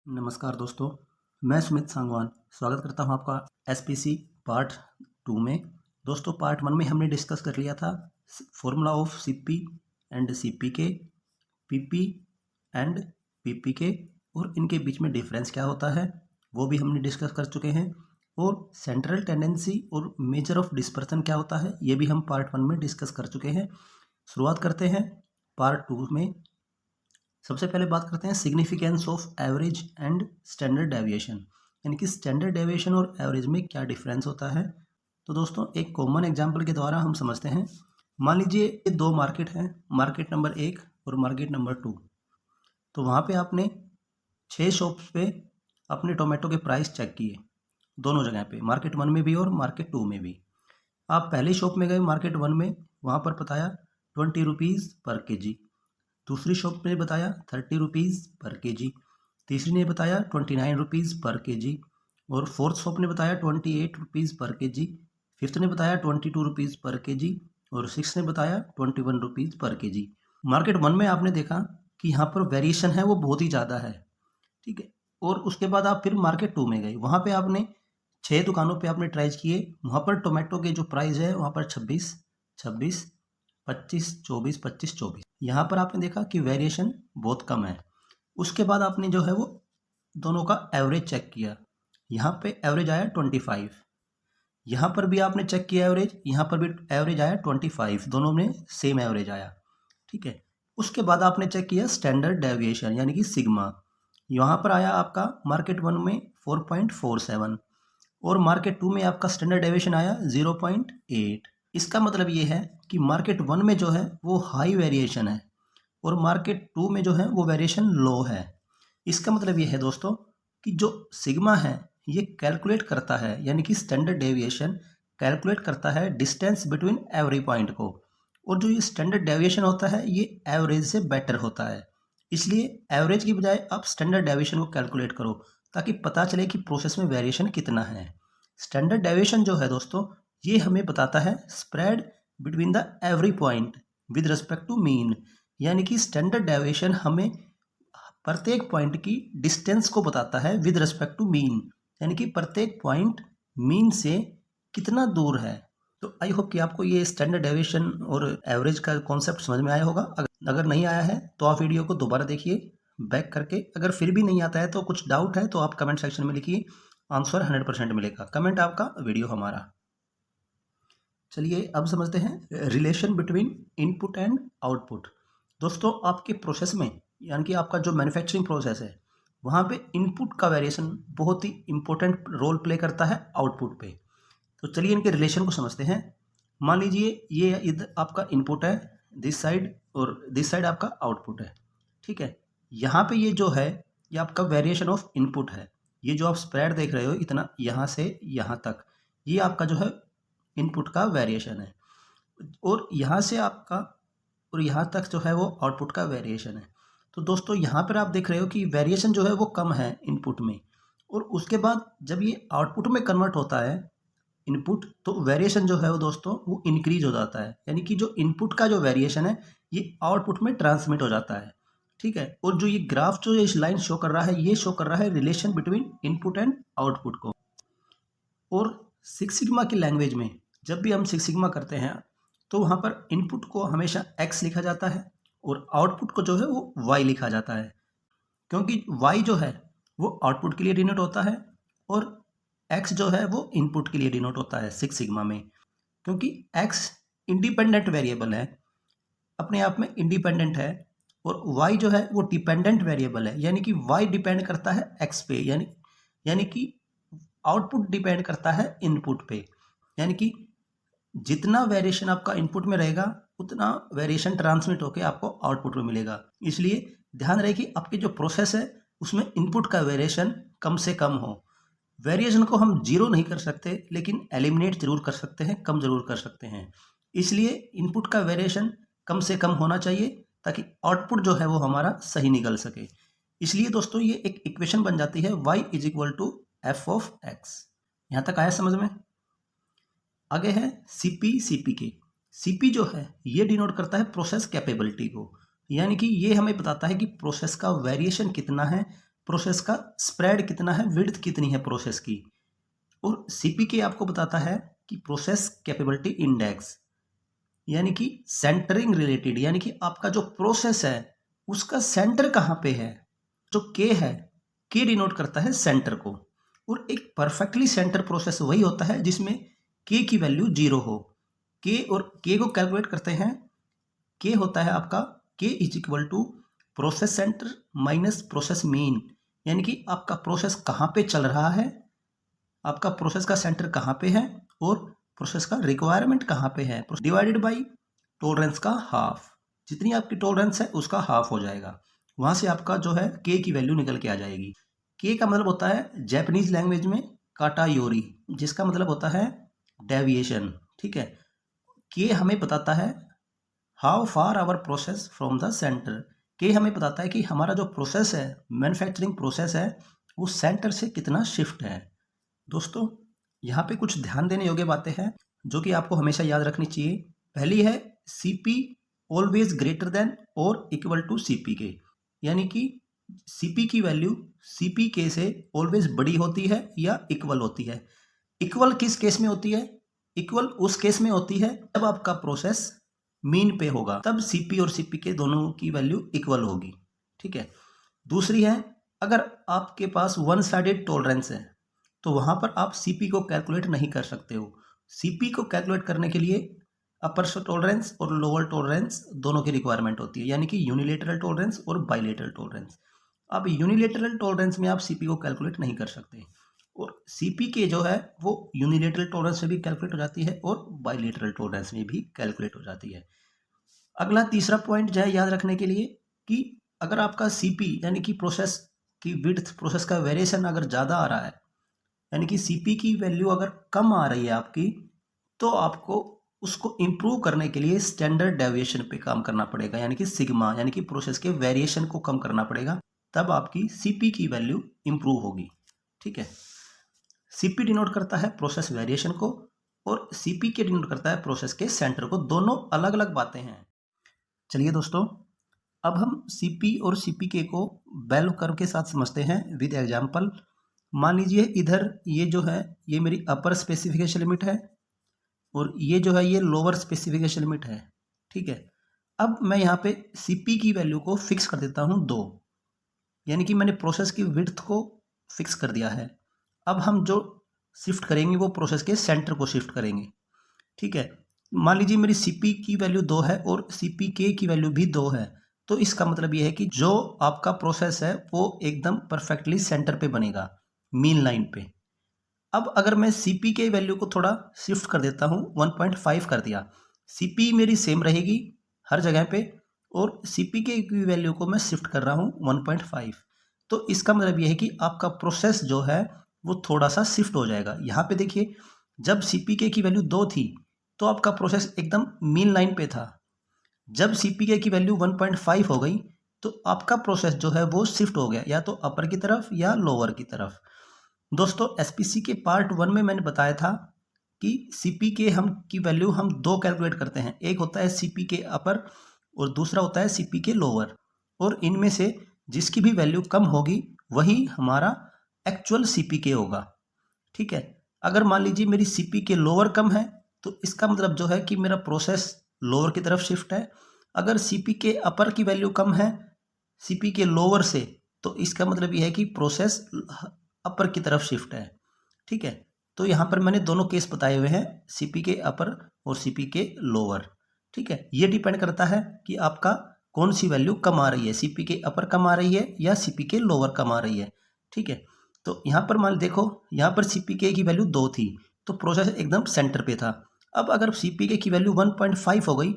नमस्कार दोस्तों, मैं सुमित सांगवान स्वागत करता हूं आपका एसपीसी पार्ट 2 में। दोस्तों पार्ट 1 में हमने डिस्कस कर लिया था formula of CP and CPK, PP and PPK और इनके बीच में डिफरेंस क्या होता है वो भी हमने डिस्कस कर चुके हैं। और सेंट्रल टेंडेंसी और मेजर ऑफ डिस्पर्सन क्या होता है ये भी हम पार्ट 1 में डिस्कस कर चुके हैं। शुरुआत करते हैं पार्ट 2 में। सबसे पहले बात करते हैं significance of average and standard deviation, यानी कि स्टैंडर्ड डेविएशन और एवरेज में क्या डिफरेंस होता है। तो दोस्तों एक कॉमन एग्जांपल के द्वारा हम समझते हैं। मान लीजिए ये दो मार्केट हैं, मार्केट नंबर 1 और मार्केट नंबर 2। तो वहाँ पे आपने 6 शॉप्स पे अपने टोमेटो के प्राइस चेक किए, दोनों जगह पे, मार्केट 1 में भी और मार्केट 2 में भी। आप पहली शॉप में गए मार्केट 1 में, वहाँ पर बताया 20 रुपीज़ पर केजी। दूसरी शॉप ने बताया 30 रुपीज़ पर केजी। तीसरी ने बताया 29 रुपीज़ पर केजी। और फोर्थ शॉप ने बताया 28 रुपीज़ पर केजी। फिफ्थ ने बताया 22 रुपीज़ पर केजी। और सिक्स ने बताया 21 रुपीज़ पर केजी। मार्केट 1 में आपने देखा कि यहाँ पर वेरिएशन है वो बहुत ही ज़्यादा है, ठीक है। और उसके बाद आप फिर मार्केट 2 में गए, वहाँ पे आपने 6 दुकानों पे आपने ट्राई किए। वहाँ पर टोमेटो के जो प्राइस है वहाँ पर 26, 26, 25, 24, 25, 24, यहाँ पर आपने देखा कि वेरिएशन बहुत कम है। उसके बाद आपने जो है वो दोनों का एवरेज चेक किया, यहाँ पे एवरेज आया 25। यहाँ पर भी आपने चेक किया एवरेज, यहाँ पर भी एवरेज आया 25, दोनों में सेम एवरेज आया, ठीक है। उसके बाद आपने चेक किया स्टैंडर्ड डेविएशन यानी कि सिग्मा। यहाँ पर आया आपका मार्केट 1 में 4.47 और मार्केट 2 में आपका स्टैंडर्ड डेविएशन आया 0.8। इसका मतलब ये है कि मार्केट 1 में जो है वो हाई वेरिएशन है और मार्केट 2 में जो है वो वेरिएशन लो है। इसका मतलब ये है दोस्तों कि जो सिग्मा है ये कैलकुलेट करता है, यानी कि स्टैंडर्ड डेविएशन कैलकुलेट करता है डिस्टेंस बिटवीन एवरी पॉइंट को, और जो ये स्टैंडर्ड डेविएशन होता है ये एवरेज से बेटर होता है। इसलिए एवरेज की बजाय आप स्टैंडर्ड डेविएशन को कैलकुलेट करो ताकि पता चले कि प्रोसेस में वेरिएशन कितना है। स्टैंडर्ड डेविएशन जो है दोस्तों ये हमें बताता है spread between the every point with respect to mean, यानी कि स्टैंडर्ड डेविएशन हमें प्रत्येक पॉइंट की डिस्टेंस को बताता है विद रिस्पेक्ट टू मीन, यानी कि प्रत्येक पॉइंट मीन से कितना दूर है। तो आई होप कि आपको ये स्टैंडर्ड डेविएशन और एवरेज का कॉन्सेप्ट समझ में आया होगा। अगर नहीं आया है तो आप वीडियो को दोबारा देखिए बैक करके। अगर फिर भी नहीं आता है तो कुछ डाउट है तो आप कमेंट सेक्शन में लिखिए, आंसर 100% मिलेगा। कमेंट आपका, वीडियो हमारा। चलिए अब समझते हैं relation between input and output. दोस्तों आपके प्रोसेस में, यानी कि आपका जो मैन्युफैक्चरिंग प्रोसेस है वहाँ पे इनपुट का वेरिएशन बहुत ही इंपॉर्टेंट रोल प्ले करता है आउटपुट पे। तो चलिए इनके रिलेशन को समझते हैं। मान लीजिए ये इधर आपका इनपुट है दिस साइड और दिस साइड आपका आउटपुट है, ठीक है। यहाँ पे ये जो है ये आपका वेरिएशन ऑफ इनपुट है। ये जो आप स्प्रेड देख रहे हो इतना यहाँ से यहाँ तक, ये आपका जो है इनपुट का वेरिएशन है। और यहाँ से आपका और यहाँ तक जो है वो आउटपुट का वेरिएशन है। तो दोस्तों यहाँ पर आप देख रहे हो कि वेरिएशन जो है वो कम है इनपुट में, और उसके बाद जब ये आउटपुट में कन्वर्ट होता है इनपुट, तो वेरिएशन जो है वो दोस्तों वो इंक्रीज हो जाता है, यानी कि जो इनपुट का जो वेरिएशन है ये आउटपुट में ट्रांसमिट हो जाता है, ठीक है। और जो ये ग्राफ जो इस लाइन शो कर रहा है ये शो कर रहा है relation between input and output को। और सिक्स सिग्मा की लैंग्वेज में जब भी हम सिक्स सिग्मा करते हैं तो वहाँ पर इनपुट को हमेशा x लिखा जाता है और आउटपुट को जो है वो y लिखा जाता है, क्योंकि y जो है वो आउटपुट के लिए डिनोट होता है और x जो है वो इनपुट के लिए डिनोट होता है सिक्स सिग्मा में। क्योंकि x इंडिपेंडेंट वेरिएबल है, अपने आप में इंडिपेंडेंट है, और y जो है वो डिपेंडेंट वेरिएबल है, यानी कि y डिपेंड करता है x पे, यानी कि आउटपुट डिपेंड करता है इनपुट पे। यानी कि जितना वेरिएशन आपका इनपुट में रहेगा उतना वेरिएशन ट्रांसमिट होकर आपको आउटपुट में मिलेगा। इसलिए ध्यान रहे कि आपकी जो प्रोसेस है उसमें इनपुट का वेरिएशन कम से कम हो। वेरिएशन को हम जीरो नहीं कर सकते लेकिन एलिमिनेट जरूर कर सकते हैं, कम जरूर कर सकते हैं। इसलिए इनपुट का वेरिएशन कम से कम होना चाहिए ताकि आउटपुट जो है वो हमारा सही निकल सके। इसलिए दोस्तों ये एक इक्वेशन बन जाती है y is equal to F of X. यहाँ तक आया समझ में? आगे है सीपी सीपीके। सीपी जो है ये डिनोट करता है प्रोसेस कैपेबिलिटी को, यानी कि ये हमें बताता है कि प्रोसेस का वेरिएशन कितना है प्रोसेस का स्प्रेड कितना है, विड्थ कितनी है प्रोसेस की। और सीपीके आपको बताता है कि प्रोसेस कैपेबिलिटी इंडेक्स, यानी कि सेंटरिंग रिलेटेड, यानी कि आपका जो प्रोसेस है उसका सेंटर कहाँ पे है। जो के है, के डिनोट करता है सेंटर को, और एक परफेक्टली सेंटर प्रोसेस वही होता है जिसमें के की वैल्यू 0 हो। के और के को कैलकुलेट करते हैं, के होता है आपका K is equal to process centre minus process mean, यानी कि आपका प्रोसेस कहाँ पे चल रहा है, आपका प्रोसेस का सेंटर कहाँ पे है और प्रोसेस का रिक्वायरमेंट कहाँ पे है, डिवाइडेड बाई टॉलरेंस का हाफ। जितनी आपकी टॉलरेंस है उसका हाफ हो जाएगा, वहाँ से आपका जो है के की वैल्यू निकल के आ जाएगी। के का मतलब होता है जापानीज लैंग्वेज में काटायोरी, जिसका मतलब होता है डेविएशन। ठीक है, के हमें बताता है how far our process from the centre. K हमें बताता है कि हमारा जो प्रोसेस है, मैन्युफैक्चरिंग प्रोसेस है, वो सेंटर से कितना शिफ्ट है। दोस्तों यहाँ पे कुछ ध्यान देने योग्य बातें हैं जो कि आपको हमेशा याद रखनी चाहिए। पहली है सीपी ऑलवेज ग्रेटर देन और इक्वल टू सीपी के, यानी कि सीपी की वैल्यू सीपी के से ऑलवेज बड़ी होती है या इक्वल होती है। इक्वल किस केस में होती है, इक्वल उस केस में होती है जब आपका प्रोसेस मीन पे होगा, तब सीपी और सीपी के दोनों की वैल्यू इक्वल होगी। ठीक है, दूसरी है अगर आपके पास वन साइडेड टॉलरेंस है तो वहां पर आप सीपी को कैलकुलेट नहीं कर सकते हो। सीपी को कैलकुलेट करने के लिए अपर टॉलरेंस और लोअर टॉलरेंस दोनों की रिक्वायरमेंट होती है, यानी कि यूनिलेटरल टॉलरेंस और बाइलेटरल टॉलरेंस। अब यूनिलेटरल टॉलरेंस में आप सीपी को कैलकुलेट नहीं कर सकते, और सीपी के जो है वो यूनिलेटरल टॉलरेंस में भी कैलकुलेट हो जाती है और बाइलेटरल टॉलरेंस में भी कैलकुलेट हो जाती है। अगला तीसरा पॉइंट जो है याद रखने के लिए कि अगर आपका सीपी यानी कि प्रोसेस की विड्थ, प्रोसेस का वेरिएशन अगर ज़्यादा आ रहा है, यानी कि सीपी की वैल्यू अगर कम आ रही है आपकी, तो आपको उसको इम्प्रूव करने के लिए स्टैंडर्ड डेविएशन पे काम करना पड़ेगा, यानी कि सिग्मा, यानी कि प्रोसेस के वेरिएशन को कम करना पड़ेगा, तब आपकी सीपी की वैल्यू इम्प्रूव होगी। ठीक है, सीपी डिनोट करता है प्रोसेस वेरिएशन को और सीपी के डिनोट करता है प्रोसेस के सेंटर को। दोनों अलग अलग बातें हैं। चलिए दोस्तों, अब हम सीपी और सीपीके को बेल कर्व के साथ समझते हैं विद एग्जांपल। मान लीजिए इधर ये जो है ये मेरी अपर स्पेसिफिकेशन लिमिट है और ये जो है ये लोअर स्पेसिफिकेशन लिमिट है। ठीक है, अब मैं यहाँ पे सीपी की वैल्यू को फिक्स कर देता हूँ 2, यानी कि मैंने प्रोसेस की विड्थ को फिक्स कर दिया है। अब हम जो शिफ्ट करेंगे वो प्रोसेस के सेंटर को शिफ्ट करेंगे। ठीक है, मान लीजिए मेरी सीपी की वैल्यू 2 है और सीपीके की वैल्यू भी 2 है, तो इसका मतलब ये है कि जो आपका प्रोसेस है वो एकदम परफेक्टली सेंटर पे बनेगा, मीन लाइन पे। अब अगर मैं सीपी के वैल्यू को थोड़ा शिफ्ट कर देता हूँ, 1.5 कर दिया, सीपी मेरी सेम रहेगी हर जगह पे और सीपी के की वैल्यू को मैं शिफ्ट कर रहा हूँ 1.5। तो इसका मतलब यह है कि आपका प्रोसेस जो है वो थोड़ा सा शिफ्ट हो जाएगा। यहाँ पे देखिए, जब सीपी के की वैल्यू 2 थी तो आपका प्रोसेस एकदम मीन लाइन पे था। जब सीपीके की वैल्यू 1.5 हो गई तो आपका प्रोसेस जो है वो शिफ्ट हो गया या तो अपर की तरफ या लोअर की तरफ। दोस्तों एसपीसी के पार्ट 1 में मैंने बताया था कि सीपीके हम की वैल्यू हम 2 कैलकुलेट करते हैं, एक होता है सीपीके अपर और दूसरा होता है सीपीके लोअर, और इनमें से जिसकी भी वैल्यू कम होगी वही हमारा एक्चुअल सीपीके होगा। ठीक है, अगर मान लीजिए मेरी सीपीके लोअर कम है तो इसका मतलब जो है कि मेरा प्रोसेस लोअर की तरफ शिफ्ट है। अगर सीपीके अपर की वैल्यू कम है सीपीके लोअर से, तो इसका मतलब यह है कि प्रोसेस अपर की तरफ शिफ्ट है। ठीक है, तो यहाँ पर मैंने दोनों केस बताए हुए हैं, सीपीके अपर और सीपीके लोअर। ठीक है, ये डिपेंड करता है कि आपका कौन सी वैल्यू कम आ रही है, सीपीके अपर कम आ रही है या सीपीके लोअर कम आ रही है। ठीक है, तो यहाँ पर मान देखो, यहाँ पर सीपीके की वैल्यू 2 थी तो प्रोसेस एकदम सेंटर पे था। अब अगर सीपीके की वैल्यू 1.5 हो गई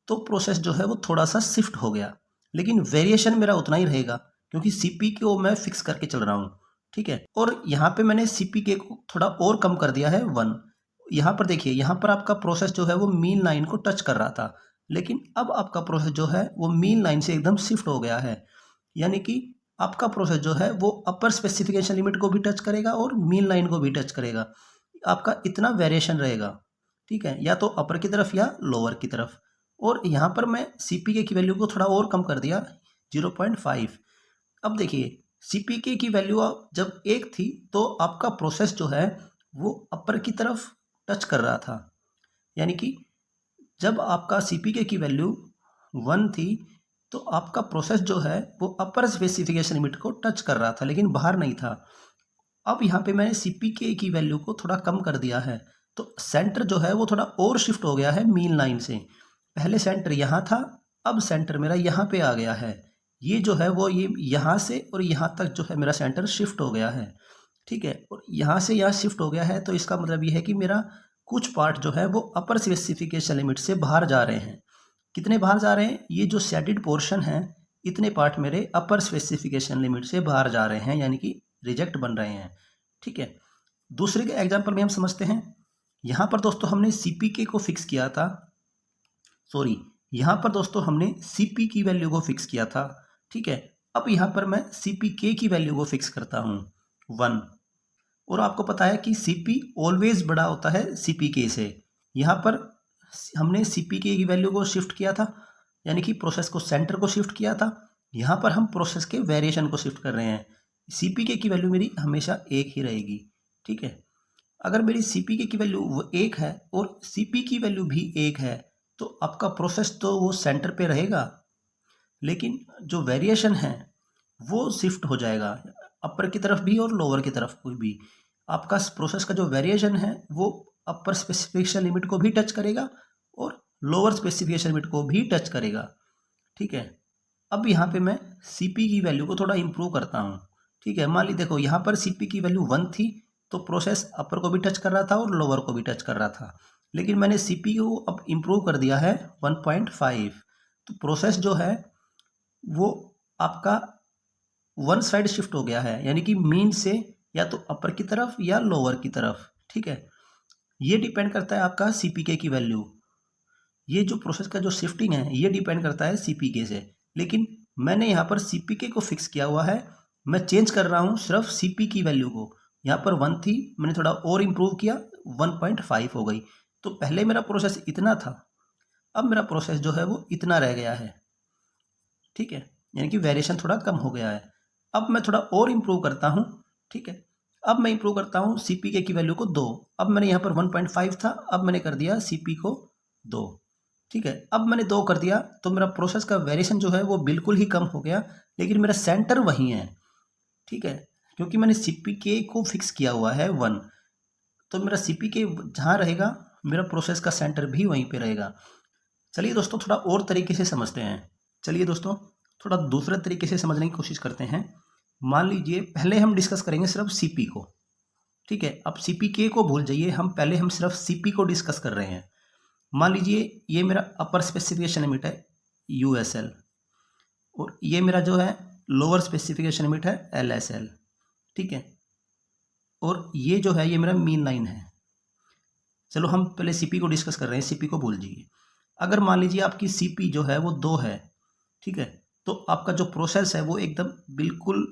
तो प्रोसेस जो है वो थोड़ा सा शिफ्ट हो गया, लेकिन वेरिएशन मेरा उतना ही रहेगा क्योंकि सीपीके को मैं फिक्स करके चल रहा हूँ। ठीक है, और यहाँ पे मैंने सीपीके को थोड़ा और कम कर दिया है 1। यहाँ पर देखिए, यहाँ पर आपका प्रोसेस जो है वो मीन लाइन को टच कर रहा था, लेकिन अब आपका प्रोसेस जो है वो मीन लाइन से एकदम शिफ्ट हो गया है, यानी कि आपका प्रोसेस जो है वो अपर स्पेसिफिकेशन लिमिट को भी टच करेगा और मीन लाइन को भी टच करेगा। आपका इतना वेरिएशन रहेगा। ठीक है, या तो अपर की तरफ या लोअर की तरफ। और यहाँ पर मैं सीपीके की वैल्यू को थोड़ा और कम कर दिया 0.5। अब देखिए CPK की वैल्यू जब 1 थी तो आपका प्रोसेस जो है वो अपर की तरफ टच कर रहा था, यानी कि जब आपका CPK की वैल्यू 1 थी तो आपका प्रोसेस जो है वो अपर स्पेसिफिकेशन लिमिट को टच कर रहा था लेकिन बाहर नहीं था। अब यहाँ पे मैंने CPK की वैल्यू को थोड़ा कम कर दिया है, तो सेंटर जो है वो थोड़ा और शिफ्ट हो गया है मीन लाइन से। पहले सेंटर यहाँ था, अब सेंटर मेरा यहाँ पे आ गया है। ये जो है वो ये यहाँ से और यहाँ तक जो है मेरा सेंटर शिफ्ट हो गया है, ठीक है। और यहाँ से यहाँ शिफ्ट हो गया है तो इसका मतलब ये है कि मेरा कुछ पार्ट जो है वो अपर स्पेसिफिकेशन लिमिट से बाहर जा रहे हैं। कितने बाहर जा रहे हैं? ये जो शेडेड पोर्शन है, इतने पार्ट मेरे अपर स्पेसिफिकेशन लिमिट से बाहर जा रहे हैं, यानी कि रिजेक्ट बन रहे हैं, ठीक है। दूसरे के एग्जांपल में हम समझते हैं। यहाँ पर दोस्तों हमने CPK को फिक्स किया था, सॉरी, यहाँ पर दोस्तों हमने CP की वैल्यू को फिक्स किया था, ठीक है। अब यहाँ पर मैं CPK की वैल्यू को फिक्स करता हूँ 1, और आपको पता है कि CP ऑलवेज बड़ा होता है CPK से। यहाँ पर हमने CPK की वैल्यू को शिफ्ट किया था, यानी कि प्रोसेस को सेंटर को शिफ्ट किया था। यहाँ पर हम प्रोसेस के वेरिएशन को शिफ्ट कर रहे हैं। CPK की वैल्यू मेरी हमेशा 1 ही रहेगी, ठीक है। अगर मेरी CPK की वैल्यू 1 है और CP की वैल्यू भी 1 है तो आपका प्रोसेस तो वो सेंटर पे रहेगा, लेकिन जो वेरिएशन है वो शिफ्ट हो जाएगा अपर की तरफ भी और लोअर की तरफ कोई भी। आपका प्रोसेस का जो वेरिएशन है वो अपर स्पेसिफिकेशन लिमिट को भी टच करेगा और लोअर स्पेसिफिकेशन लिमिट को भी टच करेगा, ठीक है। अब यहाँ पे मैं CP की वैल्यू को थोड़ा इम्प्रूव करता हूँ, ठीक है। मान ली देखो यहाँ पर CP की वैल्यू 1 थी तो प्रोसेस अपर को भी टच कर रहा था और लोअर को भी टच कर रहा था, लेकिन मैंने CP को अब इम्प्रूव कर दिया है 1.5। तो प्रोसेस जो है वो आपका वन साइड शिफ्ट हो गया है, यानी कि मीन से या तो अपर की तरफ या लोअर की तरफ, ठीक है। ये डिपेंड करता है आपका CPK की वैल्यू। ये जो प्रोसेस का जो शिफ्टिंग है ये डिपेंड करता है CPK से, लेकिन मैंने यहाँ पर CPK को फिक्स किया हुआ है। मैं चेंज कर रहा हूँ सिर्फ CP की वैल्यू को। यहाँ पर 1 थी, मैंने थोड़ा और इम्प्रूव किया, 1.5 हो गई। तो पहले मेरा प्रोसेस इतना था, अब मेरा प्रोसेस जो है वो इतना रह गया है, ठीक है, यानी कि वेरिएशन थोड़ा कम हो गया है। अब मैं थोड़ा और इम्प्रूव करता हूँ, ठीक है। अब मैं इम्प्रूव करता हूँ CPK की वैल्यू को 2। अब मैंने यहाँ पर 1.5 था, अब मैंने कर दिया CP को 2, ठीक है। अब मैंने 2 कर दिया तो मेरा प्रोसेस का वेरिएशन जो है वो बिल्कुल ही कम हो गया, लेकिन मेरा सेंटर वही है, ठीक है, क्योंकि मैंने CPK को फिक्स किया हुआ है 1। तो मेरा CPK जहाँ रहेगा मेरा प्रोसेस का सेंटर भी वहीं पे रहेगा। चलिए दोस्तों थोड़ा और तरीके से समझते हैं। चलिए दोस्तों थोड़ा दूसरे तरीके से समझने की कोशिश करते हैं। मान लीजिए पहले हम डिस्कस करेंगे सिर्फ CP को, ठीक है। अब CPK को भूल जाइए, हम सिर्फ CP को डिस्कस कर रहे हैं। मान लीजिए ये मेरा अपर स्पेसिफिकेशन लिमिट है USL और ये मेरा जो है लोअर स्पेसिफिकेशन लिमिट है LSL, ठीक है। और ये जो है ये मेरा मीन लाइन है। चलो हम पहले CP को डिस्कस कर रहे हैं, CP को भूल जाइए। अगर मान लीजिए आपकी CP जो है वो 2 है, ठीक है, तो आपका जो प्रोसेस है वो एकदम बिल्कुल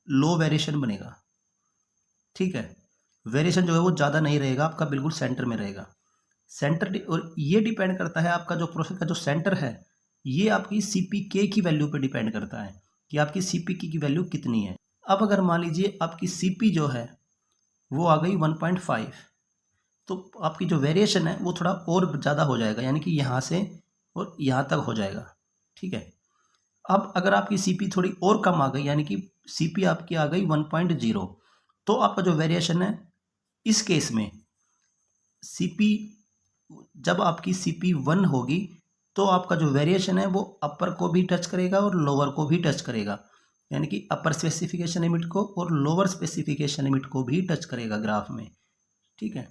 लो वेरिएशन बनेगा, ठीक है। वेरिएशन जो है वो ज़्यादा नहीं रहेगा, आपका बिल्कुल सेंटर में रहेगा। और ये डिपेंड करता है आपका जो प्रोसेस का जो सेंटर है ये आपकी CPK की वैल्यू पे डिपेंड करता है कि आपकी CPK की वैल्यू कितनी है। अब अगर मान लीजिए आपकी CP जो है वो आ गई 1.5, तो आपकी जो वेरिएशन है वो थोड़ा और ज़्यादा हो जाएगा, यानी कि यहाँ से और यहाँ तक हो जाएगा, ठीक है। अब अगर आपकी CP थोड़ी और कम आ गई, यानी कि CP आपकी आ गई 1.0, तो आपका जो वेरिएशन है इस केस में CP, जब आपकी CP 1 होगी तो आपका जो वेरिएशन है वो अपर को भी टच करेगा और लोअर को भी टच करेगा, यानी कि अपर स्पेसिफिकेशन लिमिट को और लोअर स्पेसिफिकेशन लिमिट को भी टच करेगा ग्राफ में, ठीक है।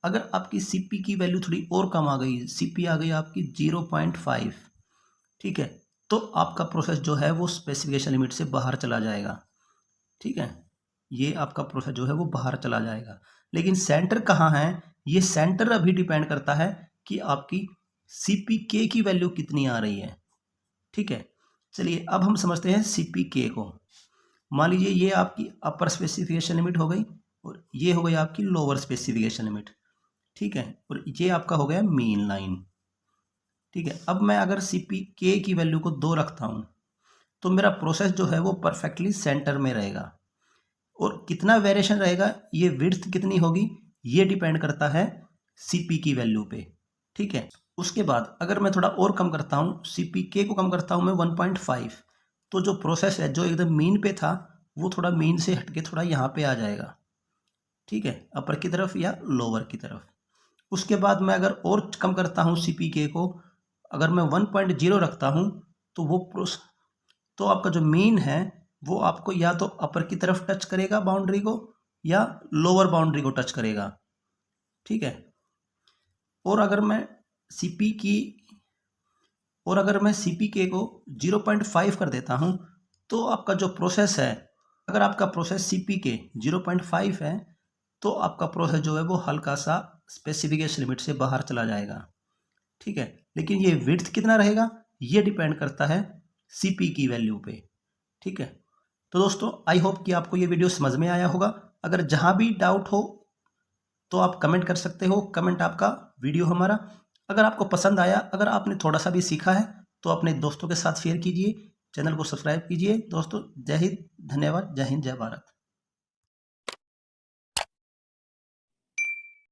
अगर आपकी CP की वैल्यू थोड़ी और कम आ गई, CP आ गई आपकी 0.5, ठीक है, तो आपका प्रोसेस जो है वो स्पेसिफिकेशन लिमिट से बाहर चला जाएगा, ठीक है। ये आपका प्रोसेस जो है वो बाहर चला जाएगा। लेकिन सेंटर कहाँ है, ये सेंटर अभी डिपेंड करता है कि आपकी CPK की वैल्यू कितनी आ रही है, ठीक है। चलिए अब हम समझते हैं CPK को। मान लीजिए ये आपकी अपर स्पेसिफिकेशन लिमिट हो गई और ये हो गई आपकी लोअर स्पेसिफिकेशन लिमिट, ठीक है, और ये आपका हो गया मीन लाइन, ठीक है। अब मैं अगर CPK की वैल्यू को 2 रखता हूँ तो मेरा प्रोसेस जो है वो परफेक्टली सेंटर में रहेगा। और कितना वेरिएशन रहेगा, ये विड्थ कितनी होगी, ये डिपेंड करता है सीपी की वैल्यू पे। ठीक है, उसके बाद अगर मैं थोड़ा और कम करता हूँ, सीपी के को कम करता हूँ मैं 1.5, तो जो प्रोसेस है जो एकदम मीन पे था वो थोड़ा मीन से हटके थोड़ा यहाँ पे आ जाएगा। ठीक है, अपर की तरफ या लोअर की तरफ। उसके बाद मैं अगर और कम करता हूँ सीपी के को, अगर मैं 1.0 रखता हूँ, तो वो तो आपका जो मीन है वो आपको या तो अपर की तरफ टच करेगा बाउंड्री को, या लोअर बाउंड्री को टच करेगा। ठीक है, और अगर मैं सीपी की और अगर मैं सीपी के को 0.5 कर देता हूँ, तो आपका जो प्रोसेस है, अगर आपका प्रोसेस सीपी के 0.5 है, तो आपका प्रोसेस जो है वो हल्का सा स्पेसिफिकेशन लिमिट से बाहर चला जाएगा। ठीक है, लेकिन ये विड्थ कितना रहेगा, ये डिपेंड करता है सीपी की वैल्यू पे। ठीक है, तो दोस्तों आई होप कि आपको ये वीडियो समझ में आया होगा। अगर जहाँ भी डाउट हो तो आप कमेंट कर सकते हो, कमेंट आपका वीडियो हमारा। अगर आपको पसंद आया, अगर आपने थोड़ा सा भी सीखा है, तो अपने दोस्तों के साथ शेयर कीजिए, चैनल को सब्सक्राइब कीजिए। दोस्तों जय हिंद, धन्यवाद, जय हिंद, जय भारत।